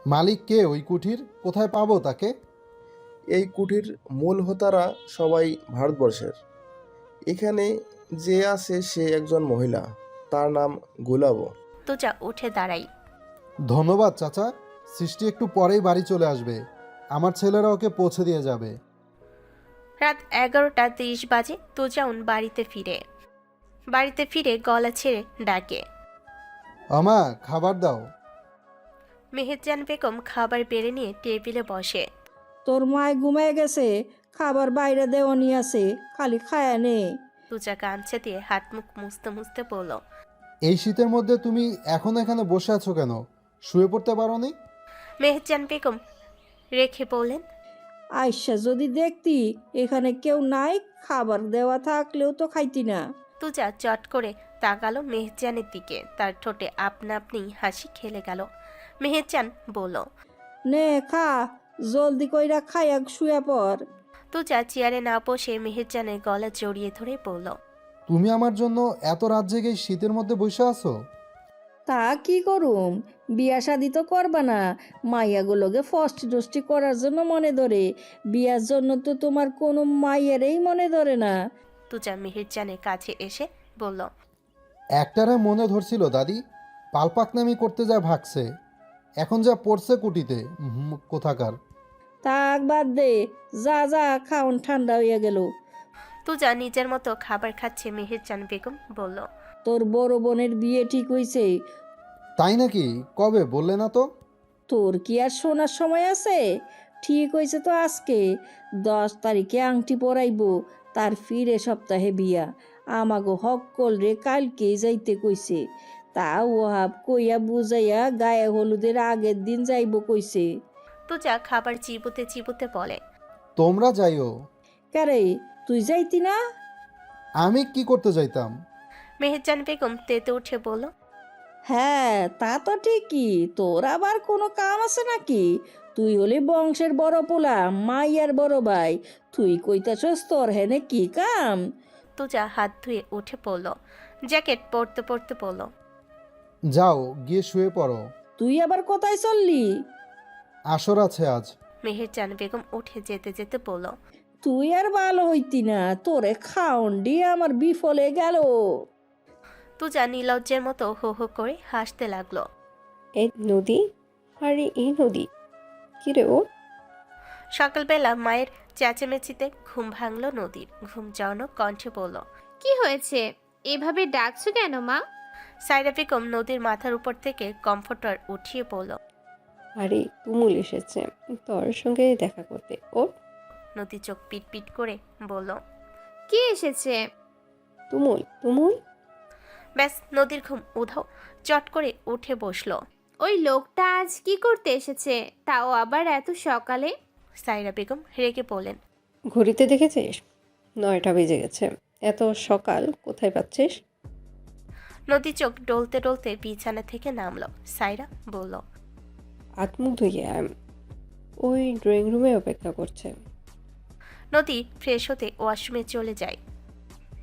মালিক কে ওই কুঠির? কোথায় পাবো তাকে? এই কুঠির মূল হোতারা সবাই ভারতবর্ষের। এখানে যে আছে সে একজন মহিলা, তার নাম গুলাবো। তুজা উঠে দাঁড়াই। ধন্যবাদ চাচা, সৃষ্টি একটু পরেই বাড়ি চলে আসবে, আমার ছেলেরা ওকে পৌঁছে দিয়ে যাবে। রাত 11:30 বাজে তুজাউন বাড়িতে ফিরে গলা ছেড়ে ডাকে, আমা খাবার দাও। মেহেরজান বেগম খাবার বেড়ে নিয়ে টেবিলে বসে। তোর মায় ঘুমায় গেছে, খাবার বাইরে দেওয়ানি আছে, খালি খায়া নে। তুজা গামছা দিয়ে হাত মুখ মুছতে মুছতে বলল, এই শীতের মধ্যে তুমি এখন এখানে বসে আছো কেন? শুয়ে পড়তে পারো নি? মেহেরজান বেগম রেখে বললেন, আয়সা যদি দেখতি এখানে কেউ নাই, খাবার দেওয়া থাকলেও তো খাইতি না। তুজা চট করে তাকালো মেহেরজানের দিকে, তার ঠোঁটে আপনা আপনি হাসি খেলে গেল। মেহেরজান বলল, নে খা, জলদি কইরা খাইয়া শুয়ে পড়। তুজা চেয়ারে না বসে মেহেরজানের গলা জড়িয়ে ধরে বলল, তুমি আমার জন্য এত রাত জেগে শীতের মধ্যে বসে আছো? তা কি করুম, বিয়া শাদি তো করবা না, মাইয়াগুলোকে ফষ্টি টষ্টি করার জন্য মনে ধরে, বিয়ার জন্য তো তোমার কোনো মাইয়ারেই মনে ধরে না। তুজা মেহেরজানের কাছে এসে বলল, একটারে মনে ধরছিল দাদি, পালপাকনামি করতে যা ভাগছে, এখন যা পড়ছে কুটিতে কোথাকার। তাক বাদ দে, যা যা, খাওন ঠান্ডা হইয়া গেল। তুজা নিজের মতো খাবার খাচ্ছে। মেহেরজান বেগম বলল, তোর বড় বোনের বিয়ে ঠিক হইছে। তাই নাকি? কবে বললে না তো? তোর কি আর শোনার সময় আছে? ঠিক হয়েছে তো আজকে 10 তারিখে আংটি পরাইব, তার ফিরে সপ্তাহে বিয়া। আমাগো হক্কল রে কালকেই যাইতে কইছে, তা ওহাব কইয়া বুঝাইয়া গায়ে হলুদের আগের দিন যাইব কইছে। তুজা খাবার চিবুতে চিবুতে বলে, তোমরা যাইও। কারে তুই যাইতি না? আমি কি করতে যাইতাম? মেহেরজান বেগম তেতে উঠে বলল, হ্যাঁ তা তো ঠিকই, তোর আবার কোনো কাম আছে নাকি? তুই হলি বংশের বড় পোলা, মাইয়ার বড় ভাই, তুই কইতাছস তোর হেনে কি কাম? তুজা হাত ধুয়ে উঠে পড়ল, জ্যাকেট পরতে পরতে বলল, যাও গিয়ে শুয়ে পড়ো। তুই আবার কোথায় চললি? আসর আছে আজ। মেহেরজান বেগম উঠে যেতে যেতে বলল, তুই আর ভালো হইতি না, তোরে খাওন দিয়ে আমার বিফলে গেল। তুজা নির্লজ্জের মতো হো হো করে হাসতে লাগলো। এই নদী, আরে এই নদী কিরে ও? সকালবেলা মায়ের চেঁচামেচিতে ঘুম ভাঙল নদীর। ঘুম জড়ানো কণ্ঠে বলল, কি হয়েছে? এভাবে ডাকছো কেন মা? সাইরা বেগম নদীর মাথার উপর থেকে কমফোর্টার উঠিয়ে বলল, আরে তুমুল এসেছে তোর সঙ্গে দেখা করতে। ও নদী চোখ পিট পিট করে বলল, কি এসেছে? তুমুল তুমুল। ব্যাস নদীর ঘুম উধাও। চট করে উঠে বসলো। ওই লোকটা আজ কি করতে এসেছে, তাও আবার এত সকালে? সাইরা বেগম রেগে বলেন, ঘড়িতে দেখেছিস 9টা বেজে গেছে, এত সকাল কোথায় পাচ্ছিস? নদী চোখ ডলতে ডলতে বিছানা থেকে নামলো। সাইরা বলল, আত্মুখ ধুইয়ে ওই ড্রয়িং রুমে অপেক্ষা করছে। নদী ফ্রেশ হতে ওয়াশরুমে চলে যায়।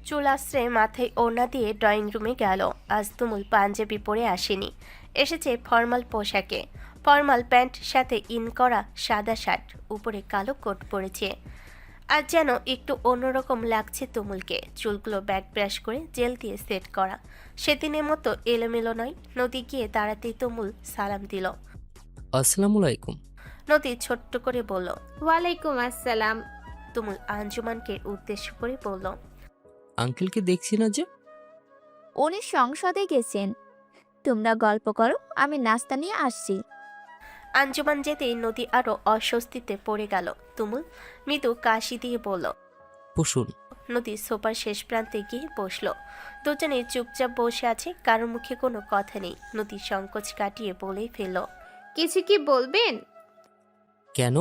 চুল আশ্রে মাথায় ওড়না দিয়ে ড্রয়িং রুমে গেল। আজ তুমুল পাঞ্জাবি পরে আসেনি, এসেছে ফর্মাল পোশাকে। ফর্মাল প্যান্ট সাথে ইন করা সাদা শার্ট, উপরে কালো কোট পরেছে। আজ যেন একটু অন্যরকম লাগছে তুমুলকে। চুলগুলো ব্যাক ব্রাশ করে জেল দিয়ে সেট করা, সেদিনের মতো এলোমেলো নয়। নদী গিয়ে দাঁড়াতেই তুমুল সালাম দিল। আসসালামু আলাইকুম। নদী ছোট্ট করে বলল, ওয়ালাইকুম আসসালাম। তুমুল আঞ্জুমানকে উদ্দেশ্য করে বলল, আঙ্কেলকে দেখছি না যে? উনি সংসদে গেছেন, তোমরা গল্প করো, আমি নাস্তা নিয়ে আসছি। আঞ্জুমান যেতেই নদী আরো অস্বস্তিতে পড়ে গেল। তুমুল মৃদু কাশি দিয়ে বলল। বসুন। নদী সোফার শেষ প্রান্তে গিয়ে বসলো। দুজনে চুপচাপ বসে আছে, কারোর মুখে কোনো কথা নেই। নদী সংকোচ কাটিয়ে বলেই ফেলল। কিছু কি বলবেন? কেন?